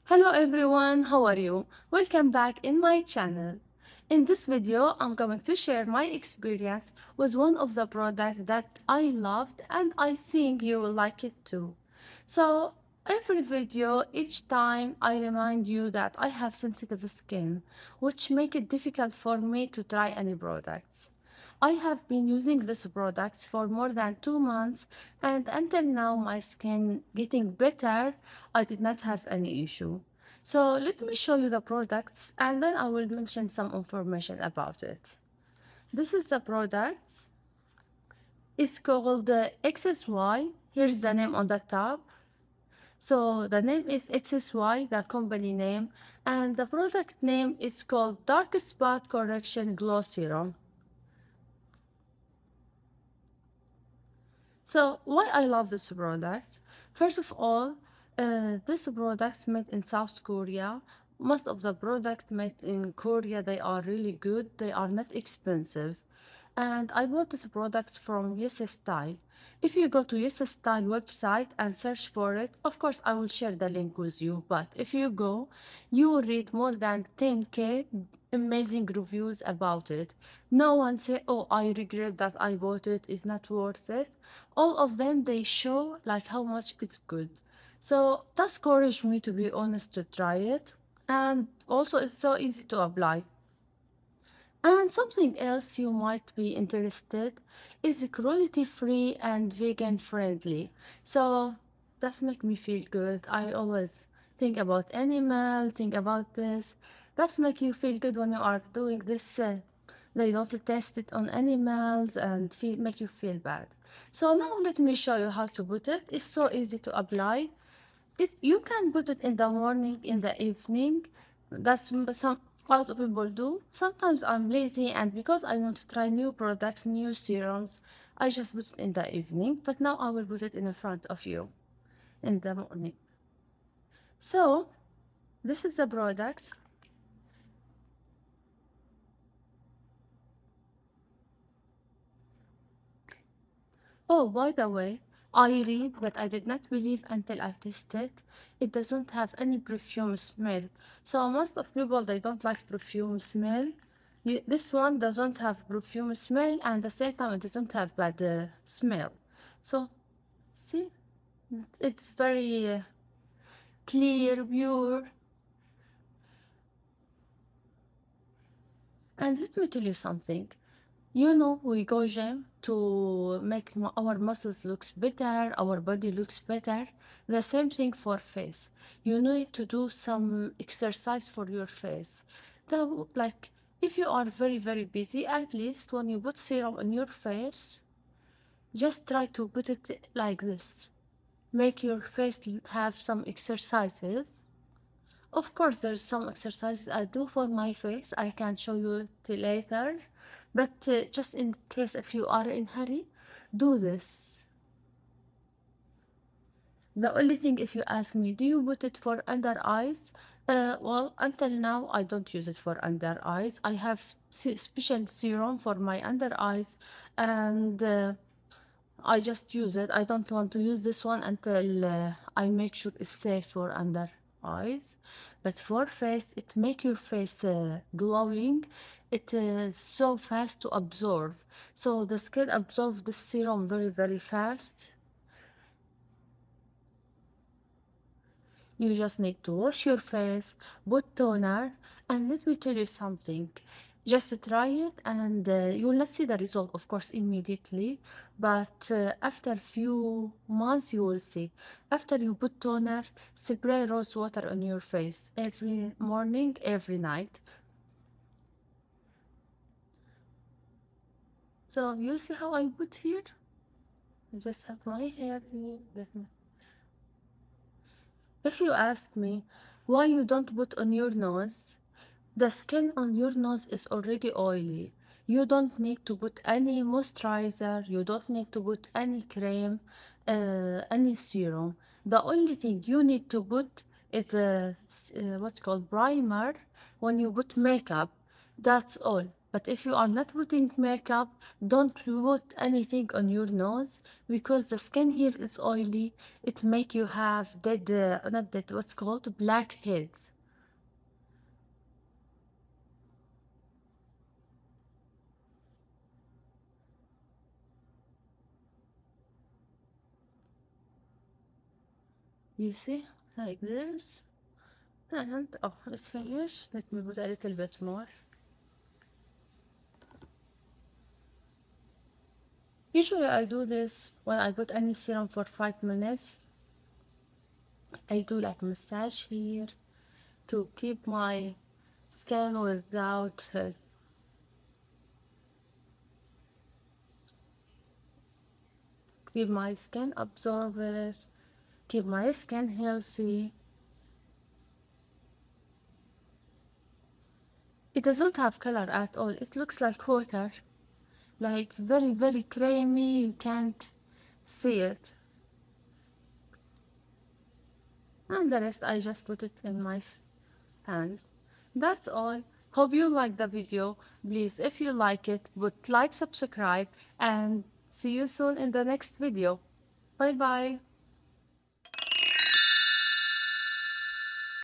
Hello everyone, how are you? Welcome back in my channel. In this video, I'm going to share my experience with one of the products that I loved and I think you will like it too. So every video, each time I remind you that I have sensitive skin, which make it difficult for me to try any products. I have been using this products for more than 2 months and until now my skin getting better. I did not have any issue. So let me show you the products and then I will mention some information about it. This is the product. It's called XSY. Here's the name on the top. So the name is XSY, the company name, and the product name is called Dark Spot Correction Glow Serum. So why I love this product? First of all, this product made in South Korea. Most of the products made in Korea, they are really good. They are not expensive. And I bought this product from Yes Style. If you go to Yes Style website and search for it, of course I will share the link with you. But if you go, you will read more than 10K amazing reviews about it. No one say, "Oh, I regret that I bought it. It's not worth it." All of them they show like how much it's good. So that encouraged me to be honest to try it. And also it's so easy to apply. And something else you might be interested is cruelty free and vegan friendly. So that's make me feel good. I always think about animal, think about this. That's make you feel good when you are doing this. They don't test it on animals and make you feel bad. So now let me show you how to put it. It's so easy to apply. You can put it in the morning, in the evening. That's some a lot of people do. Sometimes I'm lazy and because I want to try new products, new serums, I just put it in the evening. But now I will put it in the front of you in the morning. So this is the product. Oh, by the way, I read, but I did not believe until I tested. It doesn't have any perfume smell. So most of people, they don't like perfume smell. This one doesn't have perfume smell and at the same time it doesn't have bad smell. So see, it's very clear, pure. And let me tell you something. You know, we go gym to make our muscles looks better, our body looks better. The same thing for face. You need to do some exercise for your face. Like, if you are very, very busy, at least when you put serum on your face, just try to put it like this. Make your face have some exercises. Of course, there's some exercises I do for my face. I can show you till later. But just in case if you are in hurry, do this. The only thing if you ask me, do you put it for under eyes? Well, until now, I don't use it for under eyes. I have special serum for my under eyes and I just use it. I don't want to use this one until I make sure it's safe for under eyes. But for face, it make your face glowing. It is so fast to absorb. So the skin absorbs the serum very, very fast. You just need to wash your face, put toner, and let me tell you something. Just try it and you will not see the result, of course, immediately, but after few months you will see. After you put toner, spray rose water on your face every morning, every night. So you see how I put here? I just have my hair here. If you ask me why you don't put on your nose, the skin on your nose is already oily. You don't need to put any moisturizer, you don't need to put any cream, any serum. The only thing you need to put is a what's called primer when you put makeup. That's all. But if you are not putting makeup, don't put anything on your nose because the skin here is oily. It make you have dead, not dead, what's called blackheads. You see, like this. And oh, it's finished. Let me put a little bit more. Usually I do this when I put any serum for 5 minutes. I do like massage here to keep my skin without keep my skin absorb it, keep my skin healthy. It doesn't have color at all. It looks like water, like very, very creamy. You can't see it. And the rest I just put it in my hand. That's all. Hope you like the video. Please, if you like it, put like, subscribe, and see you soon in the next video. Bye bye.